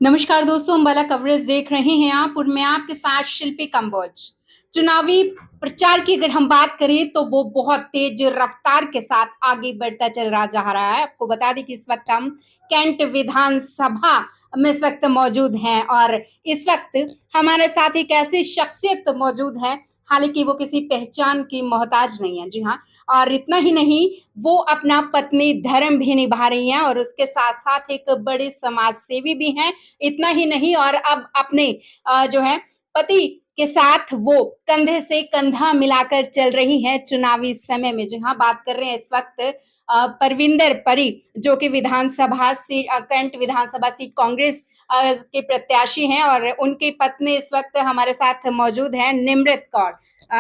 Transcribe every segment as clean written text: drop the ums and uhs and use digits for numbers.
नमस्कार दोस्तों, अम्बाला कवरेज देख रहे हैं आप और मैं आपके साथ शिल्पी कंबोज। चुनावी प्रचार की अगर हम बात करें तो वो बहुत तेज रफ्तार के साथ आगे बढ़ता चल रहा जा रहा है। आपको बता दें कि इस वक्त हम कैंट विधानसभा में इस वक्त मौजूद हैं और इस वक्त हमारे साथ एक ऐसी शख्सियत मौजूद है, हालांकि वो किसी पहचान की मोहताज नहीं है। जी हाँ, और इतना ही नहीं, वो अपना पत्नी धर्म भी निभा रही हैं और उसके साथ-साथ एक बड़े समाज सेवी भी हैं। इतना ही नहीं और अब अपने जो है पति के साथ वो कंधे से कंधा मिलाकर चल रही हैं चुनावी समय में। जी हाँ, बात कर रहे हैं इस वक्त परविंदर परी जो कि विधानसभा सीट कैंट विधानसभा सीट कांग्रेस के प्रत्याशी हैं और उनकी पत्नी इस वक्त हमारे साथ मौजूद हैं निमृत कौर।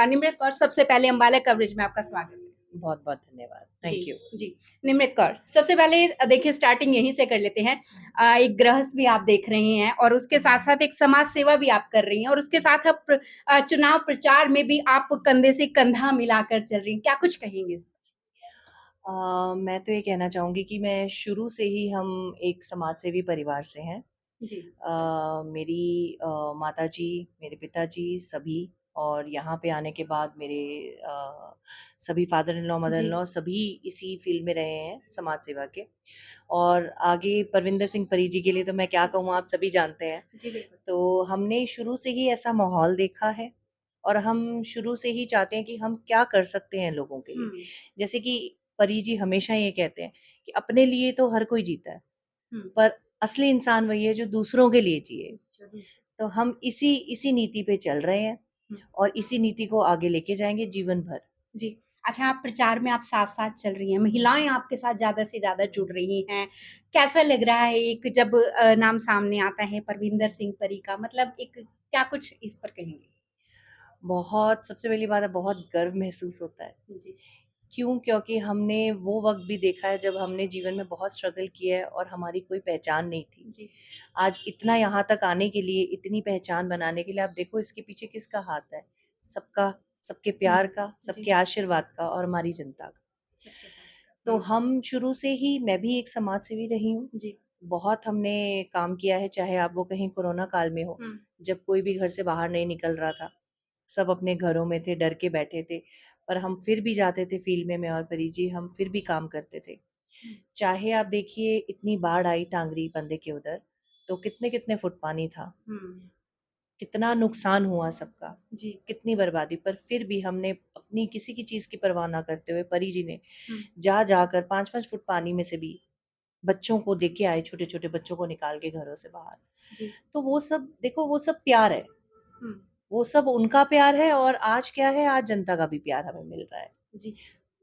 निमृत कौर, सबसे पहले अम्बाला कवरेज में आपका स्वागत है। बहुत-बहुत धन्यवाद। जी, थैंक यू। जी। निमृत कौर, सबसे पहले देखिए स्टार्टिंग यहीं से कर लेते हैं। एक गृहस्थ भी आप देख रही हैं और उसके साथ-साथ एक समाज सेवा भी आप कर रही हैं और उसके साथ आप चुनाव प्रचार में भी आप कंधे से कंधा मिलाकर चल रही हैं। क्या कुछ कहेंगी इस मैं तो ये कहना चाहूँगी कि मैं शुरू से ही हम एक समाजसेवी परिवार से हैं। जी, मेरी माताजी, मेरे पिताजी सभी और यहाँ पे आने के बाद मेरे सभी father in law, mother in जी, लॉ सभी इसी फ़ील्ड में रहे हैं समाज सेवा के। और आगे परविंदर सिंह परी जी के लिए तो मैं क्या कहूँ आप सभी जानते हैं। जी, बिल्कुल। तो हमने शुरू से ही ऐसा माहौल देखा है और हम शुरू से ही चाहते हैं कि हम क्या कर सकते हैं लोगों के लिए। हुँ, जैसे कि परी जी हमेशा ये कहते हैं कि अपने लिए तो हर कोई जीता है, हुँ। पर असली इंसान वही है जो दूसरों के लिए जिए। ज़रूर से। तो हम इसी इसी नीति पे चल रहे हैं हुँ, और इसी नीति को आगे लेके जाएँगे जीवन भर। जी। अच्छा, आप प्रचार में आप साथ-साथ चल रही हैं, महिलाएँ आपके साथ ज़्यादा से ज़्यादा जुड़ रही हैं। कैसा लग रहा है एक जब नाम सामने आता है परविंदर सिंह परी का, मतलब एक क्या कुछ इस पर कहेंगे? बहुत सबसे पहली बात है बहुत गर्व महसूस होता है। जी, क्यों? क्योंकि हमने वो वक़्त भी देखा है जब हमने जीवन में बहुत स्ट्रगल किया है और हमारी कोई पहचान नहीं थी। जी। आज इतना यहाँ तक आने के लिए, इतनी पहचान बनाने के लिए आप देखो इसके पीछे किसका हाथ है? सबका, सबके हुँ, प्यार का, जी, सबके आशीर्वाद का और हमारी जनता का। सबके साथ का। तो हुँ, हम शुरू से ही मैं भी एक समाज सेवी रही हूँ। जी, बहुत हमने काम किया है, चाहे आप वो कहीं कोरोना काल में हो, हुँ, जब कोई भी घर से बाहर नहीं निकल रहा था। सब अपने घरों में थे, डर के बैठे थे, पर हम फिर भी जाते थे फ़ील्ड में मैं और परी जी, हम फिर भी काम करते थे। हुँ, चाहे आप देखिए इतनी बाढ़ आई टांगरी बंदे के उधर, तो कितने-कितने फुट पानी था, हुँ, कितना नुकसान हुआ सबका, जी, कितनी बर्बादी, पर फिर भी हमने अपनी किसी की चीज़ की परवाह ना करते हुए परी जी ने हुँ, जा-जाकर 5-5 फुट पानी में से भी बच्चों को लेके आए, छोटे-छोटे बच्चों को निकाल के घरों से बाहर। जी, तो वो सब देखो वो सब प्यार है, हुँ, वो सब उनका प्यार है और आज क्या है, आज जनता का भी प्यार हमें मिल रहा है। जी।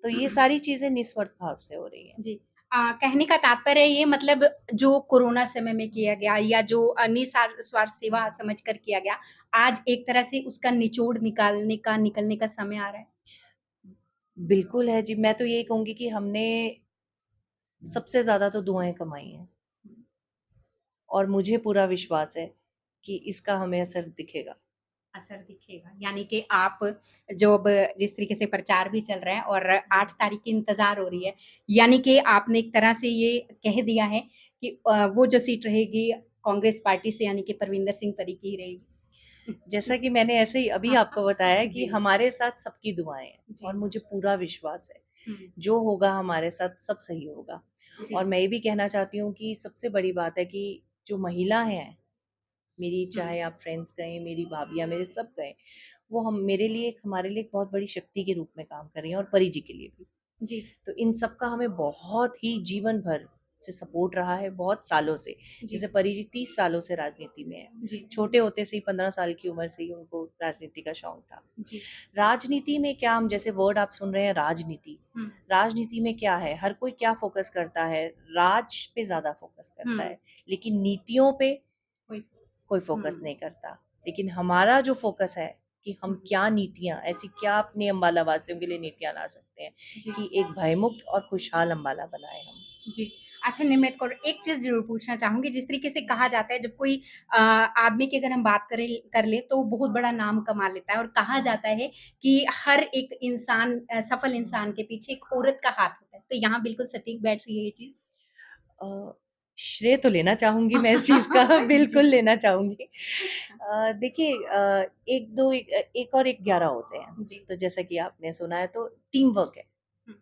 तो ये सारी चीज़ें निस्वार्थ भाव से हो रही हैं। जी। कहने का तात्पर्य ये मतलब जो कोरोना समय में किया गया या जो निस्वार्थ स्वार्थ सेवा समझकर किया गया, आज एक तरह से उसका निचोड़ निकलने का समय आ रहा है। बिल्कुल है जी, मैं तो यही कहूँगी कि हमने सबसे ज़्यादा तो दुआएँ कमाई हैं और मुझे पूरा विश्वास है कि इसका हमें असर दिखेगा। असर दिखेगा, यानी कि आप जो अब जिस तरीके से प्रचार भी चल रहा है और 8 तारीख की इंतज़ार हो रही है, यानी कि आपने एक तरह से ये कह दिया है कि वो जो सीट रहेगी कांग्रेस पार्टी से यानी कि परविंदर सिंह परी की ही रहेगी। जैसा कि मैंने ऐसे ही अभी हाँ, आपको बताया कि जी, हमारे साथ सबकी दुआएँ हैं और जी। मुझे पूरा विश्वास है, हुँ, जो होगा हमारे साथ सब सही होगा। जी। और मैं ये भी कहना चाहती हूँ कि सबसे बड़ी बात है कि जो महिला हैं, मेरी हुँ, चाहे आप फ्रेंड्स कहें, मेरी भाभियाँ, मेरे सब कहें, वो हम मेरे लिए हमारे लिए एक बहुत बड़ी शक्ति के रूप में काम कर रही हैं और परी जी के लिए भी। जी, तो इन सब का हमें बहुत ही जीवन भर से सपोर्ट रहा है, बहुत सालों से। जी, जैसे परी जी 30 सालों से राजनीति में हैं। जी, छोटे होते से ही 15 साल की उम्र से ही उनको राजनीति का शौक था। जी। राजनीति में क्या हम जैसे वर्ड आप सुन रहे हैं राजनीति। हुँ, राजनीति में क्या है? हर कोई क्या फ़ोकस करता है? राज पे ज़्यादा फ़ोकस करता हुँ, है, लेकिन नीतियों पे कोई कोई हुँ, फ़ोकस नहीं करता। लेकिन हमारा जो फ़ोकस है कि हम हुँ, क्या नीतियाँ ऐसी क्या अपने अम्बाला वासियों के लिए नीतियाँ ला सकते हैं जी। कि एक भयमुक्त और खुशहाल अम्बाला बनाएँ हम। जी। अच्छा, निमृत कौर, एक चीज़ ज़रूर पूछना चाहूँगी, जिस तरीके से कहा जाता है जब कोई आदमी की अगर हम बात कर लें तो बहुत बड़ा नाम कमा लेता है और कहा जाता है कि हर एक इंसान सफल इंसान के पीछे एक औरत का हाथ होता है। तो यहाँ बिल्कुल सटीक बैठ रही है ये चीज़? अ, श्रेय तो लेना चाहूँगी मैं इस चीज़ का जी। बिल्कुल लेना चाहूँगी। देखिए 1 2 1 और 1 11 होते हैं। जी। तो जैसा कि आपने सुना है तो टीम वर्क है। हुँ,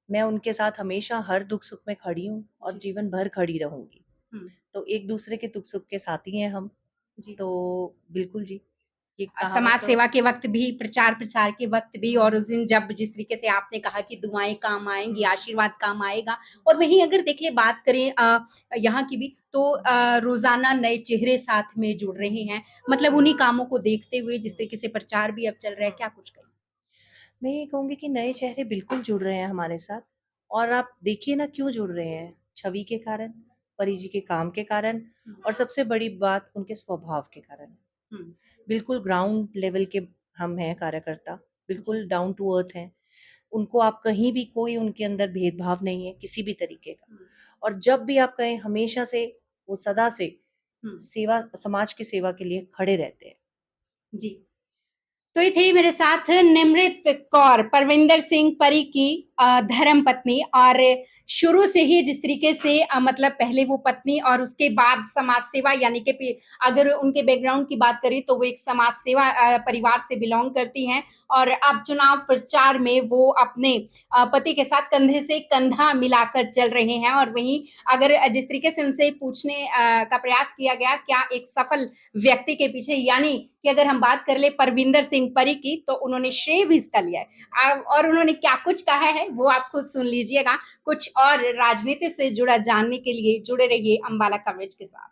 मैं उनके साथ हमेशा हर दुख-सुख में खड़ी हूँ और जी। जीवन भर खड़ी रहूँगी। हुँ, तो एक-दूसरे के दुख-सुख के साथी हैं हम। जी। तो बिल्कुल जी, ये समाज कहावत तो सेवा के वक़्त भी, प्रचार-प्रसार के वक़्त भी और उस दिन जब जिस तरीके से आपने कहा कि दुआएँ काम आएँगी, आशीर्वाद काम आएगा और वहीं अगर देखिए बात करें यहाँ की भी तो रोज़ाना नए चेहरे साथ में जुड़ रहे हैं। मतलब उन्हीं कामों को देखते हुए जिस तरीके से प्रचार भी अब चल रहा है, क्या कुछ कहें? मैं ये कहूँगी कि नए चेहरे बिल्कुल जुड़ रहे हैं हमारे साथ और आप देखिए ना क्यों जुड़ रहे हैं, छवि के कारण, परी जी के काम के कारण हुँ, और सबसे बड़ी बात उनके स्वभाव के कारण। हुँ, बिल्कुल ग्राउंड लेवल के हम हैं कार्यकर्ता, जी, बिल्कुल डाउन टू अर्थ हैं। उनको आप कहीं भी कोई उनके अंदर भेदभाव नहीं है किसी भी तरीके का। हुँ, और जब भी आप कहें हमेशा से वो सदा से हुँ, सेवा समाज की सेवा के लिए खड़े रहते हैं। जी। तो ये थी मेरे साथ निमृत कौर परविंदर सिंह परी की धर्मपत्नी और शुरू से ही जिस तरीके से मतलब पहले वो पत्नी और उसके बाद समाज सेवा यानी कि अगर उनके बैकग्राउंड की बात करें तो वो एक समाज सेवा परिवार से बिलोंग करती हैं और अब चुनाव प्रचार में वो अपने पति के साथ कंधे से कंधा मिलाकर चल रहे हैं और वहीं अगर जिस तरीके से उनसे पूछने का प्रयास किया गया क्या एक सफल व्यक्ति के पीछे यानी कि अगर हम बात कर ले परविंदर सिंह परी की तो उन्होंने श्रेय भी इसका लिया है और उन्होंने क्या कुछ कहा है वो आप खुद सुन लीजिएगा कुछ और राजनीति से जुड़ा जानने के लिए जुड़े रहिए अंबाला कवरेज के साथ।